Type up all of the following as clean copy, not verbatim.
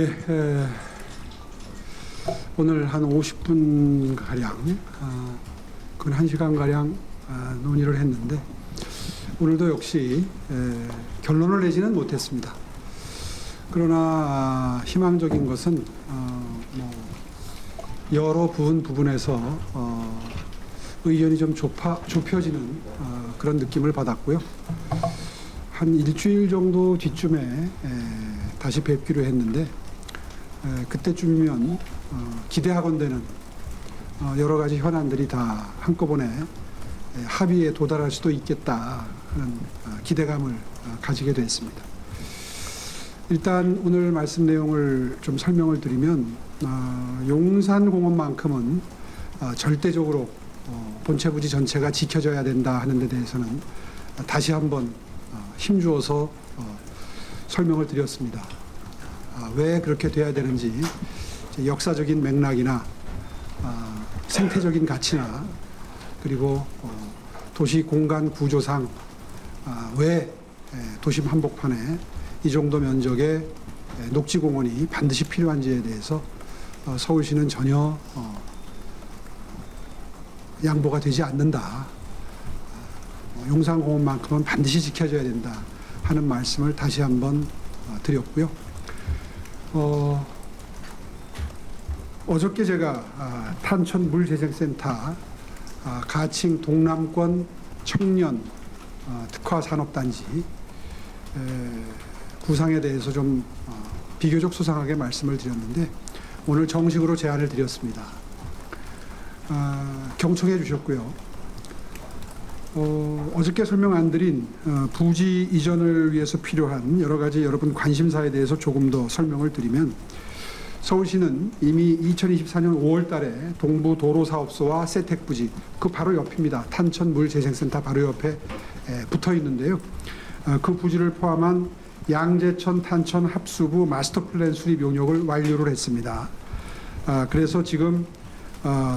네, 오늘 한 50분 가량, 그 1시간 가량 논의를 했는데 오늘도 역시 결론을 내지는 못했습니다. 그러나 희망적인 것은 여러 부분에서 의견이 좀 좁혀지는 그런 느낌을 받았고요. 한 일주일 정도 뒤쯤에 다시 뵙기로 했는데 그때쯤이면 기대하건대는 여러 가지 현안들이 다 한꺼번에 합의에 도달할 수도 있겠다 하는 기대감을 가지게 됐습니다. 일단 오늘 말씀 내용을 좀 설명을 드리면 용산공원만큼은 절대적으로 본체부지 전체가 지켜져야 된다 하는 데 대해서는 다시 한번 힘주어서 설명을 드렸습니다. 왜 그렇게 돼야 되는지 역사적인 맥락이나 생태적인 가치나 그리고 도시 공간 구조상 왜 도심 한복판에 이 정도 면적의 녹지공원이 반드시 필요한지에 대해서 서울시는 전혀 양보가 되지 않는다. 용산공원만큼은 반드시 지켜져야 된다 하는 말씀을 다시 한번 드렸고요. 어저께 제가 탄천 물재생센터 가칭 동남권 청년 특화 산업단지 구상에 대해서 좀 비교적 소상하게 말씀을 드렸는데 오늘 정식으로 제안을 드렸습니다. 경청해 주셨고요. 어저께 설명 안 드린 부지 이전을 위해서 필요한 여러 가지 여러분 관심사에 대해서 조금 더 설명을 드리면 서울시는 이미 2024년 5월 달에 동부도로사업소와 세택부지 그 바로 옆입니다. 탄천물재생센터 바로 옆에 붙어 있는데요. 그 부지를 포함한 양재천 탄천 합수부 마스터플랜 수립 용역을 완료를 했습니다. 그래서 지금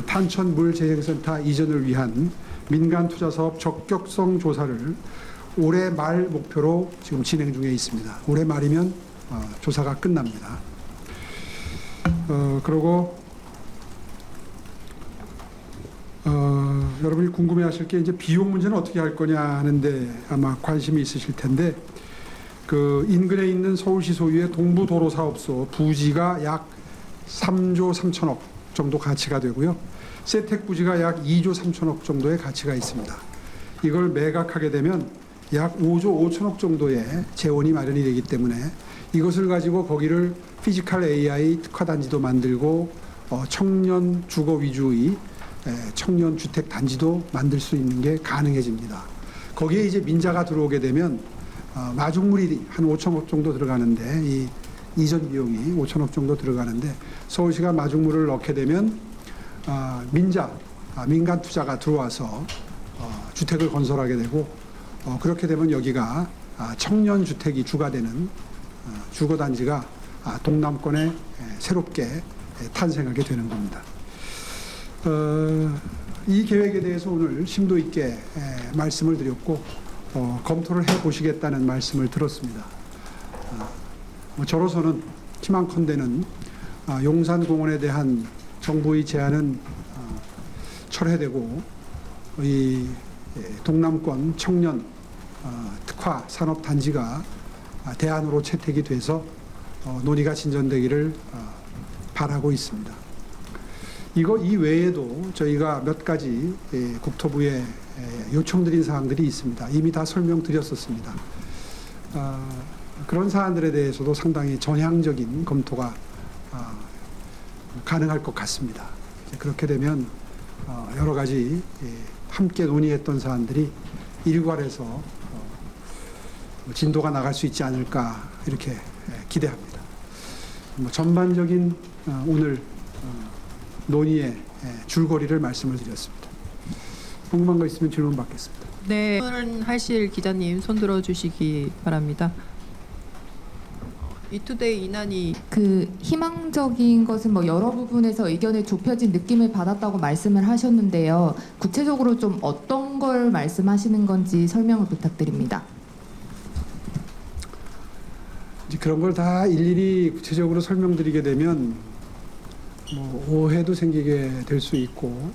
탄천물재생센터 이전을 위한 민간 투자 사업 적격성 조사를 올해 말 목표로 지금 진행 중에 있습니다. 올해 말이면 조사가 끝납니다. 그리고 여러분이 궁금해하실 게 이제 비용 문제는 어떻게 할 거냐 하는데 아마 관심이 있으실 텐데 그 인근에 있는 서울시 소유의 동부도로사업소 부지가 약 3조 3천억 정도 가치가 되고요. 세택 부지가 약 2조 3천억 정도의 가치가 있습니다. 이걸 매각하게 되면 약 5조 5천억 정도의 재원이 마련이 되기 때문에 이것을 가지고 거기를 피지컬 AI 특화단지도 만들고 청년 주거 위주의 청년 주택 단지도 만들 수 있는 게 가능해집니다. 거기에 이제 민자가 들어오게 되면 마중물이 한 5천억 정도 들어가는데 이 이전 비용이 5천억 정도 들어가는데 서울시가 마중물을 넣게 되면 민간 투자가 들어와서 주택을 건설하게 되고 그렇게 되면 여기가 청년 주택이 주가 되는 주거단지가 동남권에 새롭게 탄생하게 되는 겁니다. 이 계획에 대해서 오늘 심도 있게 말씀을 드렸고 검토를 해보시겠다는 말씀을 들었습니다. 저로서는 희망컨대는 용산공원에 대한 정부의 제안은 철회되고 이 동남권 청년 특화 산업 단지가 대안으로 채택이 돼서 논의가 진전되기를 바라고 있습니다. 이 외에도 저희가 몇 가지 국토부에 요청드린 사항들이 있습니다. 이미 다 설명드렸었습니다. 그런 사안들에 대해서도 상당히 전향적인 검토가 가능할 것 같습니다. 그렇게 되면 여러 가지 함께 논의했던 사안들이 일괄해서 진도가 나갈 수 있지 않을까 이렇게 기대합니다. 전반적인 오늘 논의의 줄거리를 말씀을 드렸습니다. 궁금한 거 있으면 질문 받겠습니다. 네, 질문하실 기자님 손 들어주시기 바랍니다. 이투데이 이난희 그 희망적인 것은 뭐 여러 부분에서 의견이 좁혀진 느낌을 받았다고 말씀을 하셨는데요. 구체적으로 좀 어떤 걸 말씀하시는 건지 설명을 부탁드립니다. 이제 그런 걸 다 일일이 구체적으로 설명드리게 되면 뭐 오해도 생기게 될 수 있고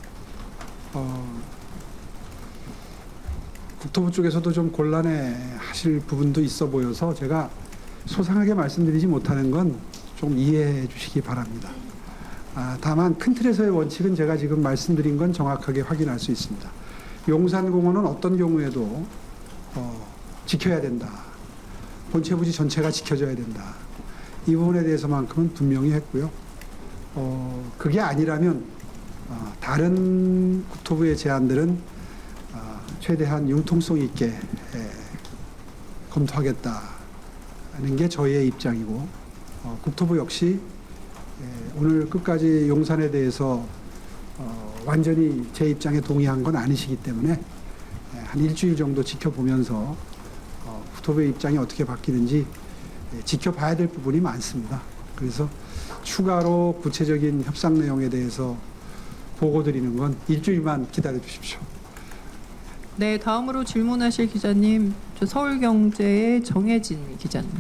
국토부 쪽에서도 좀 곤란해하실 부분도 있어 보여서 제가 소상하게 말씀드리지 못하는 건 좀 이해해 주시기 바랍니다. 다만 큰 틀에서의 원칙은 제가 지금 말씀드린 건 정확하게 확인할 수 있습니다. 용산공원은 어떤 경우에도 지켜야 된다. 본체 부지 전체가 지켜져야 된다. 이 부분에 대해서만큼은 분명히 했고요. 그게 아니라면 다른 국토부의 제안들은 최대한 융통성 있게 검토하겠다는 게 저희의 입장이고 국토부 역시 오늘 끝까지 용산에 대해서 완전히 제 입장에 동의한 건 아니시기 때문에 한 일주일 정도 지켜보면서 국토부의 입장이 어떻게 바뀌는지 지켜봐야 될 부분이 많습니다. 그래서 추가로 구체적인 협상 내용에 대해서 보고 드리는 건 일주일만 기다려 주십시오. 네, 다음으로 질문하실 기자님, 저 서울경제의 정혜진 기자님.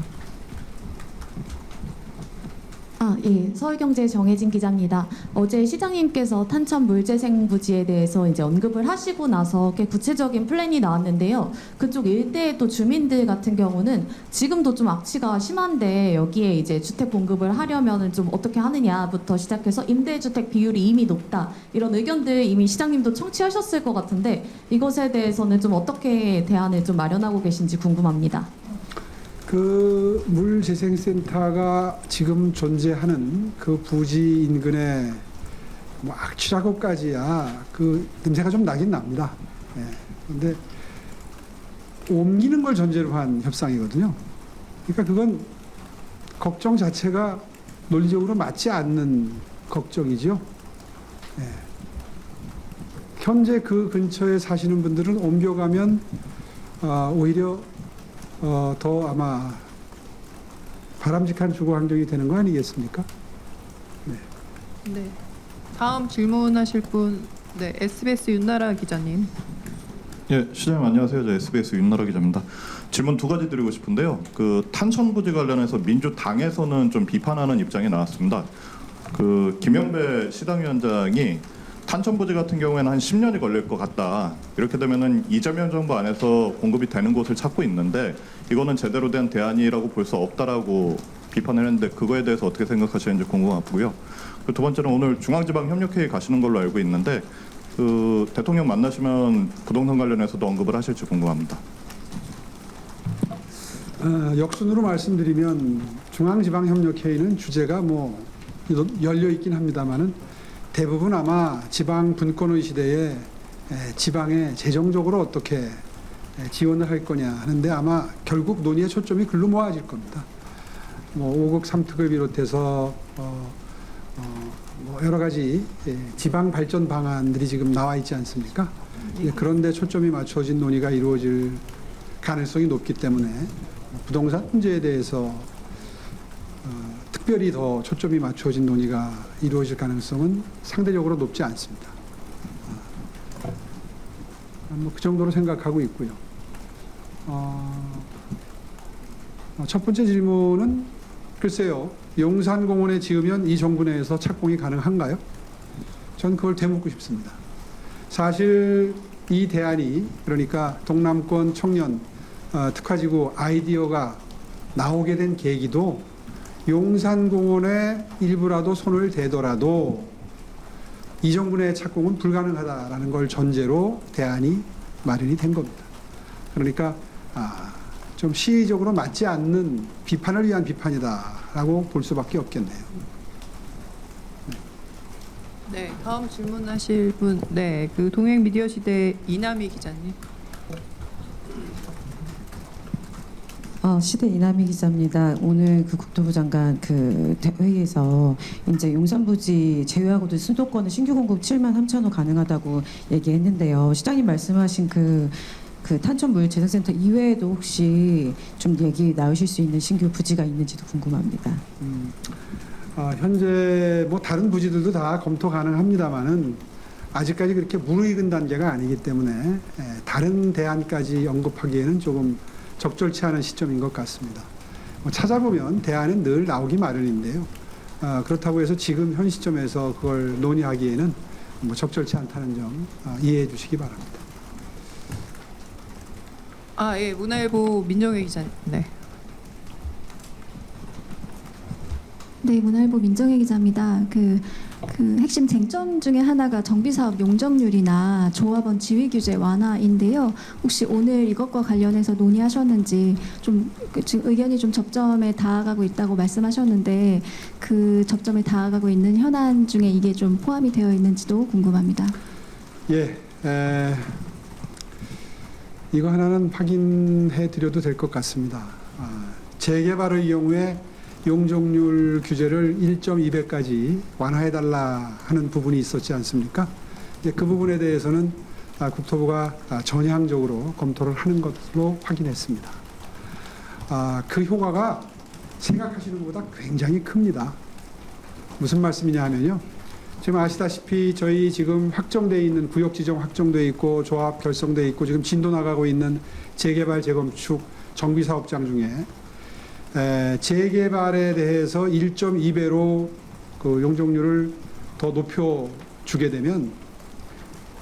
예, 서울경제 정혜진 기자입니다. 어제 시장님께서 탄천 물재생 부지에 대해서 이제 언급을 하시고 나서 꽤 구체적인 플랜이 나왔는데요. 그쪽 일대의 또 주민들 같은 경우는 지금도 좀 악취가 심한데 여기에 이제 주택 공급을 하려면은 좀 어떻게 하느냐부터 시작해서 임대주택 비율이 이미 높다 이런 의견들 이미 시장님도 청취하셨을 것 같은데 이것에 대해서는 좀 어떻게 대안을 좀 마련하고 계신지 궁금합니다. 그 물재생센터가 지금 존재하는 그 부지 인근에 뭐 악취라고까지야 그 냄새가 좀 나긴 납니다. 그런데 옮기는 걸 전제로 한 협상이거든요. 그러니까 그건 걱정 자체가 논리적으로 맞지 않는 걱정이죠. 현재 그 근처에 사시는 분들은 옮겨가면 오히려 더 아마 바람직한 주거 환경이 되는 거 아니겠습니까? 네. 다음 질문하실 분, 네, SBS 윤나라 기자님. 예, 시장님 안녕하세요. 저 SBS 윤나라 기자입니다. 질문 두 가지 드리고 싶은데요. 그 탄천 부지 관련해서 민주당에서는 좀 비판하는 입장이 나왔습니다. 그 김영배 시당위원장이 탄천 부지 같은 경우에는 한 10년이 걸릴 것 같다. 이렇게 되면은 이재명 정부 안에서 공급이 되는 곳을 찾고 있는데 이거는 제대로 된 대안이라고 볼 수 없다라고 비판을 했는데 그거에 대해서 어떻게 생각하시는지 궁금하고요. 두 번째는 오늘 중앙지방협력회의 가시는 걸로 알고 있는데 그 대통령 만나시면 부동산 관련해서도 언급을 하실지 궁금합니다. 역순으로 말씀드리면 중앙지방협력회의는 주제가 뭐 열려 있긴 합니다만은 대부분 아마 지방 분권의 시대에 지방에 재정적으로 어떻게 지원을 할 거냐 하는데 아마 결국 논의의 초점이 글로 모아질 겁니다. 뭐 5급 3특을 비롯해서 뭐 여러 가지 지방 발전 방안들이 지금 나와 있지 않습니까? 그런데 초점이 맞춰진 논의가 이루어질 가능성이 높기 때문에 부동산 문제에 대해서 특별히 더 초점이 맞춰진 논의가 이루어질 가능성은 상대적으로 높지 않습니다. 뭐 그 정도로 생각하고 있고요. 첫 번째 질문은 글쎄요. 용산공원에 지으면 이 정부 내에서 착공이 가능한가요? 전 그걸 되묻고 싶습니다. 사실 이 대안이 그러니까 동남권 청년 특화지구 아이디어가 나오게 된 계기도 용산공원에 일부라도 손을 대더라도 이 정부 내 착공은 불가능하다라는 걸 전제로 대안이 마련이 된 겁니다. 그러니까 좀 시의적으로 맞지 않는 비판을 위한 비판이다라고 볼 수밖에 없겠네요. 네, 다음 질문하실 분, 네, 그 동행미디어시대 이남희 기자님. 시대 이남희 기자입니다. 오늘 그 국토부 장관 그 회의에서 이제 용산부지 제외하고도 수도권은 신규 공급 7만 3천 호 가능하다고 얘기했는데요. 시장님 말씀하신 그 탄천물 재생센터 이외에도 혹시 좀 얘기 나오실 수 있는 신규 부지가 있는지도 궁금합니다. 현재 뭐 다른 부지들도 다 검토 가능합니다만은 아직까지 그렇게 무르익은 단계가 아니기 때문에 다른 대안까지 언급하기에는 조금 적절치 않은 시점인 것 같습니다. 찾아보면 대안은 늘 나오기 마련인데요. 그렇다고 해서 지금 현 시점에서 그걸 논의하기에는 적절치 않다는 점 이해해 주시기 바랍니다. 예, 문화일보 민정혜 기자님. 네. 네, 문화일보 민정혜 기자입니다. 그 핵심 쟁점 중에 하나가 정비사업 용적률이나 조합원 지위 규제 완화인데요. 혹시 오늘 이것과 관련해서 논의하셨는지 지금 의견이 좀 접점에 다가가고 있다고 말씀하셨는데 그 접점에 다가가고 있는 현안 중에 이게 좀 포함이 되어 있는지도 궁금합니다. 예, 이거 하나는 확인해 드려도 될 것 같습니다. 재개발의 경우에 용적률 규제를 1.2배까지 완화해달라 하는 부분이 있었지 않습니까? 이제 그 부분에 대해서는 국토부가 전향적으로 검토를 하는 것으로 확인했습니다. 그 효과가 생각하시는 것보다 굉장히 큽니다. 무슨 말씀이냐 하면요. 지금 아시다시피 저희 지금 확정되어 있는 구역 지정 확정되어 있고 조합 결성되어 있고 지금 진도 나가고 있는 재개발 재건축 정비사업장 중에 재개발에 대해서 1.2배로 그 용적률을 더 높여주게 되면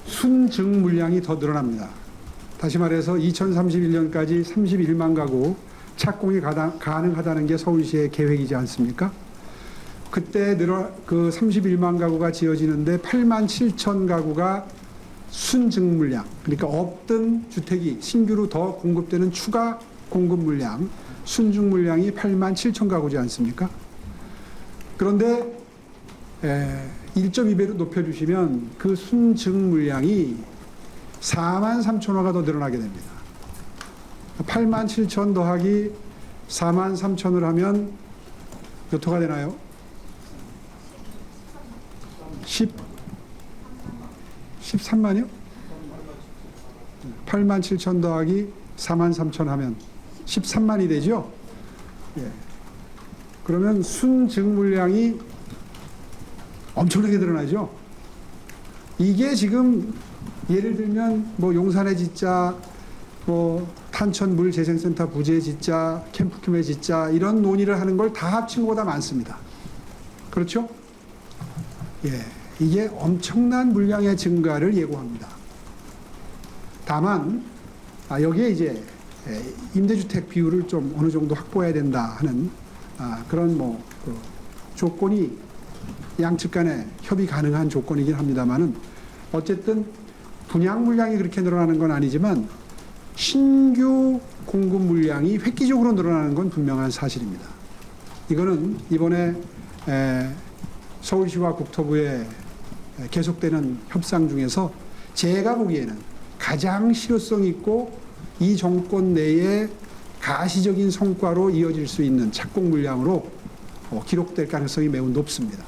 순증 물량이 더 늘어납니다. 다시 말해서 2031년까지 31만 가구 착공이 가능하다는 게 서울시의 계획이지 않습니까? 그때 그 31만 가구가 지어지는데 8만 7천 가구가 순증 물량, 그러니까 없던 주택이 신규로 더 공급되는 추가 공급 물량, 순증 물량이 8만 7천 가구지 않습니까? 그런데 1.2배로 높여주시면 그 순증 물량이 4만 3천 호가 더 늘어나게 됩니다. 8만 7천 더하기 4만 3천을 하면 몇 호가 되나요? 13만이요? 8만 7천 더하기 4만 3천 하면 13만이 되죠? 예. 그러면 순증 물량이 엄청나게 늘어나죠? 이게 지금 예를 들면 뭐 용산에 짓자, 뭐 탄천 물재생센터 부지에 짓자, 캠프킴에 짓자 이런 논의를 하는 걸 다 합친 것보다 많습니다. 그렇죠? 예. 이게 엄청난 물량의 증가를 예고합니다. 다만 여기에 이제 임대주택 비율을 좀 어느 정도 확보해야 된다 하는 그런 그 조건이 양측 간에 협의 가능한 조건이긴 합니다만은 어쨌든 분양 물량이 그렇게 늘어나는 건 아니지만 신규 공급 물량이 획기적으로 늘어나는 건 분명한 사실입니다. 이거는 이번에 서울시와 국토부의 계속되는 협상 중에서 제가 보기에는 가장 실효성 있고 이 정권 내에 가시적인 성과로 이어질 수 있는 착공 물량으로 기록될 가능성이 매우 높습니다.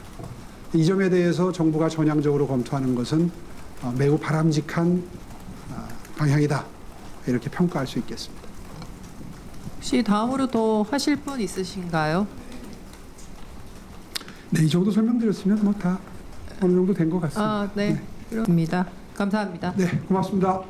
이 점에 대해서 정부가 전향적으로 검토하는 것은 매우 바람직한 방향이다. 이렇게 평가할 수 있겠습니다. 혹시 다음으로 더 하실 분 있으신가요? 네, 이 정도 설명드렸으면 뭐 다 어느 정도 된 것 같습니다. 네. 그렇습니다. 감사합니다. 네, 고맙습니다.